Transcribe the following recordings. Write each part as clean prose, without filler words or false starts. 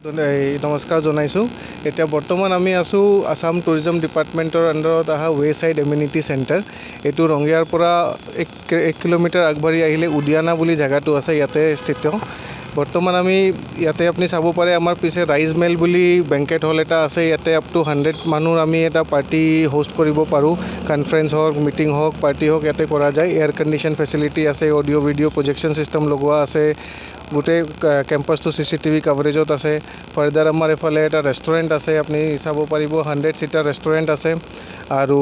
নমস্কাৰ জনাইছোঁ। এতিয়া বৰ্তমান আমি আছোঁ আসাম টুৰিজম ডিপাৰ্টমেণ্টৰ আণ্ডাৰত অহা ৱেচাইড এমিনিটি চেণ্টাৰ। এইটো ৰঙিয়াৰ পৰা 1 কিলোমিটাৰ আগবাঢ়ি আহিলে উদিয়ানা বুলি জেগাটো আছে, ইয়াতে স্থিত। বৰ্তমান আমি ইয়াতে আপুনি চাব পাৰে আমাৰ পিছে ৰাইজ মেল বুলি বেংকেট হল এটা আছে। ইয়াতে আপ টু 100 মানুহ আমি এটা পাৰ্টি হোষ্ট কৰিব পাৰোঁ। কনফাৰেন্স হওক, মিটিং হওক, পাৰ্টি হওক ইয়াতে কৰা যায়। এয়াৰ কণ্ডিশ্যন ফেচিলিটি আছে, অডিঅ' ভিডিঅ' প্ৰজেকশ্যন চিষ্টেম লগোৱা আছে। গোটেই কেম্পাছটো CCTV কাভাৰেজত আছে। ফাৰ্দাৰ আমাৰ এফালে এটা ৰেষ্টুৰেণ্ট আছে, আপুনি চাব পাৰিব 100 চিটাৰ ৰেষ্টুৰেণ্ট আছে। আৰু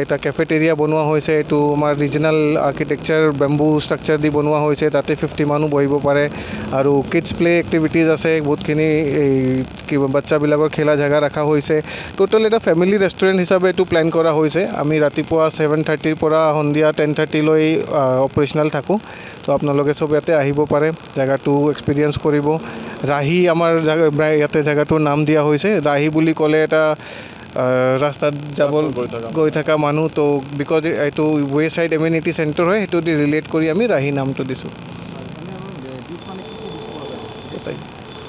এটা কেফেটেৰিয়া বনোৱা হৈছে। এইটো আমাৰ ৰিজনেল আৰ্কিটেকচাৰ বেম্বু ষ্ট্ৰাকচাৰ দি বনোৱা হৈছে। তাতে 50 মানুহ বহিব পাৰে। আৰু কিডছ প্লে এক্টিভিটিজ আছে, বহুতখিনি বাচ্চাবিলাকৰ খেলা জেগা ৰখা হৈছে। টোটেল এটা ফেমিলি ৰেষ্টুৰেণ্ট হিচাপে এইটো প্লেন কৰা হৈছে। আমি ৰাতিপুৱা 7:30 পৰা সন্ধিয়া 10:30 লৈ অপাৰেশ্যনেল থাকোঁ। তো আপোনালোকে চব ইয়াতে আহিব পাৰে, জেগাটো এক্সপিৰিয়েঞ্চ কৰিব। ৰাহি আমাৰ ইয়াতে জেগাটোৰ নাম দিয়া হৈছে। ৰাহি বুলি ক'লে এটা ৰাস্তাত গৈ থকা মানুহ, তো বিকজ এইটো ৱেচাইড এমিনিটি চেণ্টাৰ হয়, সেইটো দি ৰিলেট কৰি আমি ৰাহি নামটো দিছোঁ।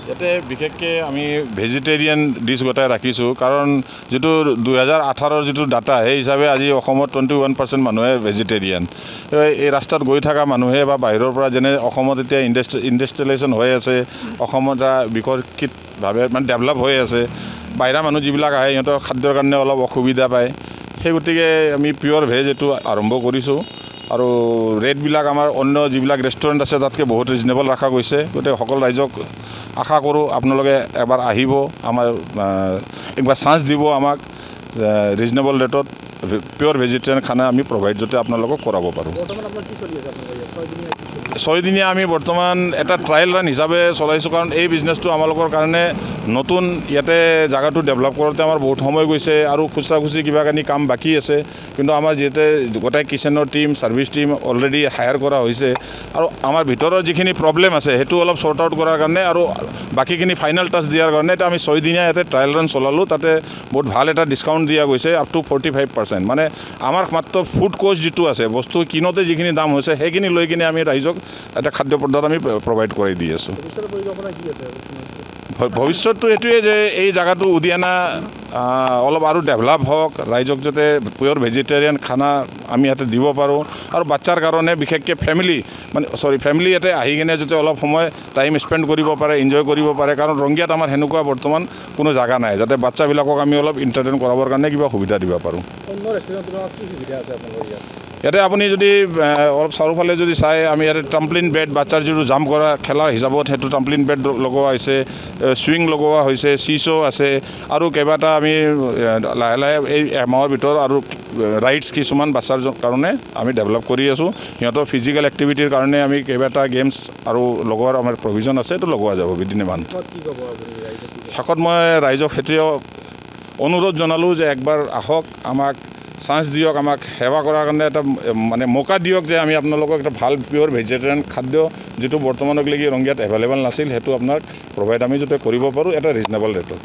ইয়াতে বিশেষকৈ আমি ভেজিটেৰিয়ান ডিছ গোটাই ৰাখিছোঁ, কাৰণ যিটো 2018 যিটো ডাটা সেই হিচাপে আজি অসমত 21% মানুহে ভেজিটেৰিয়ান। এই ৰাস্তাত গৈ থকা মানুহে বা বাহিৰৰ পৰা যেনে অসমত এতিয়া ইণ্ডাষ্ট্ৰিয়েলাইজেশ্যন হৈ আছে, অসমত এটা বিকশিতভাৱে মানে ডেভেলপ হৈ আছে। বাহিৰা মানুহ যিবিলাক আহে সিহঁতৰ খাদ্যৰ কাৰণে অলপ অসুবিধা পায়। সেই গতিকে আমি পিয়'ৰ ভেজ এইটো আৰম্ভ কৰিছোঁ। আৰু ৰেটবিলাক আমাৰ অন্য যিবিলাক ৰেষ্টুৰেণ্ট আছে তাতকৈ বহুত ৰিজনেবল ৰখা গৈছে। গতিকে সকলো ৰাইজক আশা কৰোঁ আপোনালোকে এবাৰ আহিব, আমাৰ একবাৰ চান্স দিব আমাক ৰিজনেবল ৰেটত পিয়'ৰ ভেজিটেৰিয়ান খানা আমি প্ৰভাইড যাতে আপোনালোকক কৰাব পাৰোঁ। 6 দিনীয়া আমি বৰ্তমান এটা ট্ৰায়েল ৰান হিচাপে চলাইছোঁ, কাৰণ এই বিজনেছটো আমালোকৰ কাৰণে নতুন। ইয়াতে জেগাটো ডেভেলপ কৰোঁতে আমাৰ বহুত সময় গৈছে আৰু খুচৰা খুচৰি কিবা কানি কাম বাকী আছে। কিন্তু আমাৰ যিহেতু গোটেই কিচেনৰ team, service team already hire কৰা হৈছে। আৰু আমাৰ ভিতৰৰ যিখিনি প্ৰব্লেম আছে সেইটো অলপ শ্বৰ্ট আউট কৰাৰ কাৰণে আৰু বাকীখিনি ফাইনেল টাচ দিয়াৰ কাৰণে এটা আমি 6 দিনীয়া ইয়াতে ট্ৰায়েল ৰান চলালোঁ। তাতে বহুত ভাল এটা ডিছকাউণ্ট দিয়া গৈছে, আপ টু 45%। মানে আমাৰ মাত্ৰ ফুড কষ্ট যিটো আছে, বস্তু কিনোতে যিখিনি দাম হৈছে সেইখিনি লৈ কিনে আমি ৰাইজক এটা খাদ্য পদাৰ্থ আমি প্ৰভাইড কৰি দি আছোঁ। ভৱিষ্যতটো এইটোৱে যে এই জেগাটো উদিয়ানা অলপ আৰু ডেভেলপ হওক, ৰাইজক যাতে পিয়'ৰ ভেজিটেৰিয়ান খানা আমি ইয়াতে দিব পাৰোঁ। আৰু বাচ্চাৰ কাৰণে বিশেষকৈ ফেমিলি ইয়াতে আহি কিনে যাতে অলপ সময় টাইম স্পেণ্ড কৰিব পাৰে, এনজয় কৰিব পাৰে। কাৰণ ৰংগিয়াত আমাৰ সেনেকুৱা বৰ্তমান কোনো জেগা নাই যাতে বাচ্চাবিলাকক আমি অলপ এণ্টাৰটেইন কৰাবৰ কাৰণে কিবা সুবিধা দিব পাৰোঁ। ইয়াতে আপুনি যদি অলপ চাৰিওফালে যদি চাই, আমি ইয়াতে ট্ৰাম্পলিন বেড, বাচ্চাৰ যিটো জাম্প কৰা খেলাৰ হিচাপত সেইটো ট্ৰাম্পলিন বেড লগোৱা হৈছে, চুইং লগোৱা হৈছে, চিছো আছে। আৰু কেইবাটা আমি লাহে লাহে এই এমাহৰ ভিতৰত আৰু ৰাইডছ কিছুমান বাচ্চাৰ কাৰণে আমি ডেভেলপ কৰি আছোঁ। সিহঁতৰ ফিজিকেল এক্টিভিটিৰ কাৰণে আমি কেইবাটা গেমছ আৰু লগোৱাৰ আমাৰ প্ৰভিজন আছে, এইটো লগোৱা যাব বিদিনে মান। শেষত মই ৰাইজক সেইটোৱে অনুৰোধ জনালোঁ যে একবাৰ আহক, আমাক চান্স দিয়ক, আমাক সেৱা কৰাৰ কাৰণে এটা মানে মৌকা দিয়ক যে আমি আপোনালোকক এটা ভাল পিয়'ৰ ভেজিটেৰিয়ান খাদ্য যিটো বৰ্তমানলৈকে ৰংগিয়াত এভেইলেবল নাছিল, সেইটো আপোনাক প্ৰভাইড আমি যাতে কৰিব পাৰোঁ এটা ৰিজনেবল ৰেটত।